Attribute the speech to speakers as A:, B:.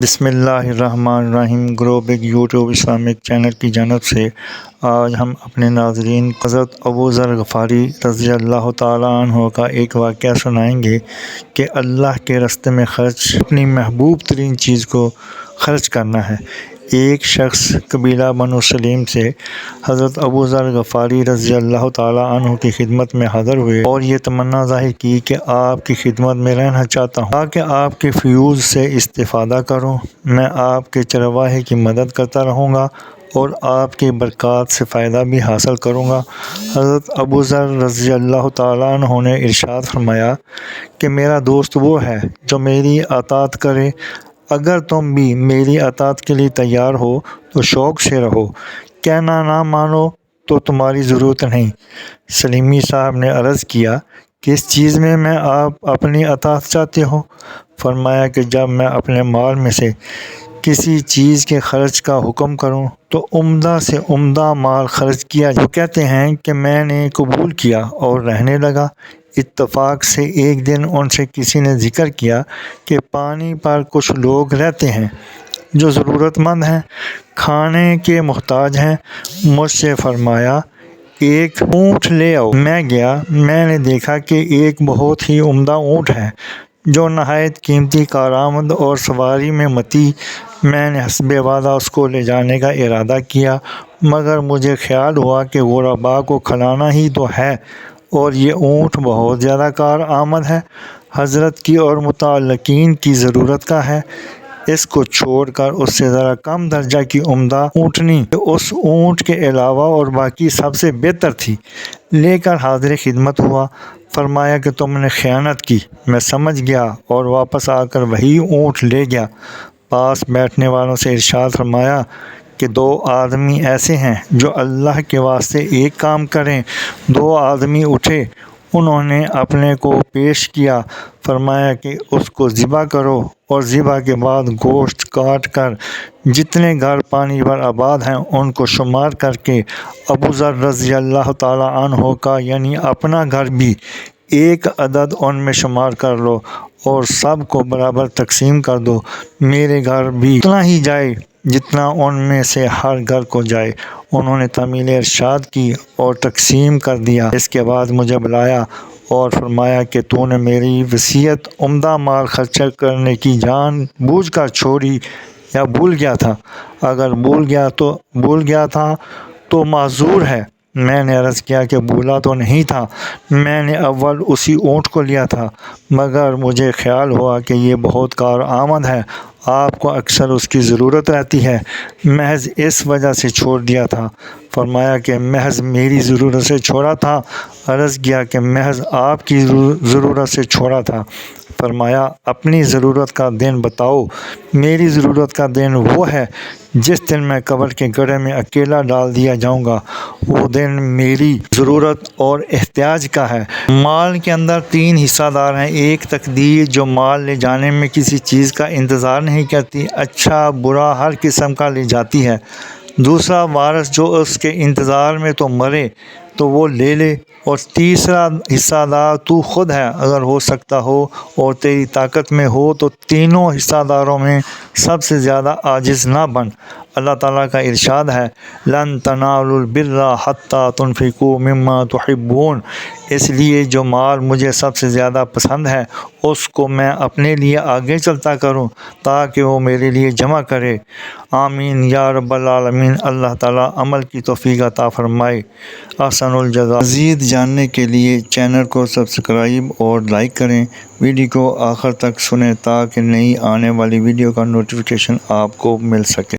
A: بسم اللہ الرحمن الرحیم گروبک یوٹیوب اسلامک چینل کی جانب سے آج ہم اپنے ناظرین حضرت ابو ذر غفاری رضی اللہ تعالیٰ عنہ کا ایک واقعہ سنائیں گے کہ اللہ کے راستے میں خرچ اپنی محبوب ترین چیز کو خرچ کرنا ہے۔ ایک شخص قبیلہ بنو سلیم سے حضرت ابو ذر غفاری رضی اللہ تعالیٰ عنہ کی خدمت میں حاضر ہوئے اور یہ تمنا ظاہر کی کہ آپ کی خدمت میں رہنا چاہتا ہوں تاکہ آپ کے فیوز سے استفادہ کروں۔ میں آپ کے چرواہے کی مدد کرتا رہوں گا اور آپ کی برکات سے فائدہ بھی حاصل کروں گا۔ حضرت ابو ذر رضی اللہ تعالیٰ عنہ نے ارشاد فرمایا کہ میرا دوست وہ ہے جو میری اطاعت کرے۔ اگر تم بھی میری اطاعت کے لیے تیار ہو تو شوق سے رہو، کہنا نہ مانو تو تمہاری ضرورت نہیں۔ سلیمی صاحب نے عرض کیا، کس چیز میں آپ اپنی اطاعت چاہتے ہو؟ فرمایا کہ جب میں اپنے مال میں سے کسی چیز کے خرچ کا حکم کروں تو عمدہ سے عمدہ مال خرچ کیا جائے۔ وہ کہتے ہیں کہ میں نے قبول کیا اور رہنے لگا۔ اتفاق سے ایک دن ان سے کسی نے ذکر کیا کہ پانی پر کچھ لوگ رہتے ہیں جو ضرورت مند ہیں، کھانے کے محتاج ہیں۔ مجھ سے فرمایا ایک اونٹ لے آؤ۔ میں گیا، میں نے دیکھا کہ ایک بہت ہی عمدہ اونٹ ہے جو نہایت قیمتی کارآمد اور سواری میں متی۔ میں نے حسب وعدہ اس کو لے جانے کا ارادہ کیا، مگر مجھے خیال ہوا کہ غرباء کو کھلانا ہی تو ہے اور یہ اونٹ بہت زیادہ کارآمد ہے، حضرت کی اور متعلقین کی ضرورت کا ہے۔ اس کو چھوڑ کر اس سے ذرا کم درجہ کی عمدہ اونٹنی جو اس اونٹ کے علاوہ اور باقی سب سے بہتر تھی لے کر حاضر خدمت ہوا۔ فرمایا کہ تم نے خیانت کی۔ میں سمجھ گیا اور واپس آ کر وہی اونٹ لے گیا۔ پاس بیٹھنے والوں سے ارشاد فرمایا کہ دو آدمی ایسے ہیں جو اللہ کے واسطے ایک کام کریں۔ دو آدمی اٹھے، انہوں نے اپنے کو پیش کیا، فرمایا کہ اس کو ذبح کرو اور ذبح کے بعد گوشت کاٹ کر جتنے گھر پانی پر آباد ہیں ان کو شمار کر کے ابو ذر رضی اللہ تعالیٰ عنہ کا یعنی اپنا گھر بھی ایک عدد ان میں شمار کر لو اور سب کو برابر تقسیم کر دو۔ میرے گھر بھی اتنا ہی جائے جتنا ان میں سے ہر گھر کو جائے۔ انہوں نے تعمیل ارشاد کی اور تقسیم کر دیا۔ اس کے بعد مجھے بلایا اور فرمایا کہ تو نے میری وصیت عمدہ مال خرچ کرنے کی جان بوجھ کر چھوڑی یا بھول گیا تھا؟ اگر بھول گیا تھا تو معذور ہے۔ میں نے عرض کیا کہ بھولا تو نہیں تھا، میں نے اول اسی اونٹ کو لیا تھا، مگر مجھے خیال ہوا کہ یہ بہت کارآمد ہے، آپ کو اکثر اس کی ضرورت رہتی ہے، محض اس وجہ سے چھوڑ دیا تھا۔ فرمایا کہ محض میری ضرورت سے چھوڑا تھا؟ عرض کیا کہ محض آپ کی ضرورت سے چھوڑا تھا۔ فرمایا اپنی ضرورت کا دن بتاؤ۔ میری ضرورت کا دن وہ ہے جس دن میں قبر کے گڑھے میں اکیلا ڈال دیا جاؤں گا۔ وہ دن میری ضرورت اور احتیاج کا ہے۔ مال کے اندر تین حصہ دار ہیں، ایک تقدیر جو مال لے جانے میں کسی چیز کا انتظار نہیں کرتی، اچھا برا ہر قسم کا لے جاتی ہے۔ دوسرا وارث جو اس کے انتظار میں تو مرے تو وہ لے لے، اور تیسرا حصہ دار تو خود ہے، اگر ہو سکتا ہو اور تیری طاقت میں ہو تو تینوں حصہ داروں میں سب سے زیادہ عاجز نہ بن۔ اللہ تعالیٰ کا ارشاد ہے، لن تنالوا البر حتی تنفقوا مما تحبون۔ اس لیے جو مال مجھے سب سے زیادہ پسند ہے اس کو میں اپنے لیے آگے چلتا کروں تاکہ وہ میرے لیے جمع کرے۔ آمین یا رب العالمین۔ اللہ تعالیٰ عمل کی توفیق عطا فرمائے۔ احسن الجزا۔ مزید جاننے کے لیے چینل کو سبسکرائب اور لائک کریں، ویڈیو کو آخر تک سنیں تاکہ نئی آنے والی ویڈیو کا نوٹیفیکیشن آپ کو مل سکے۔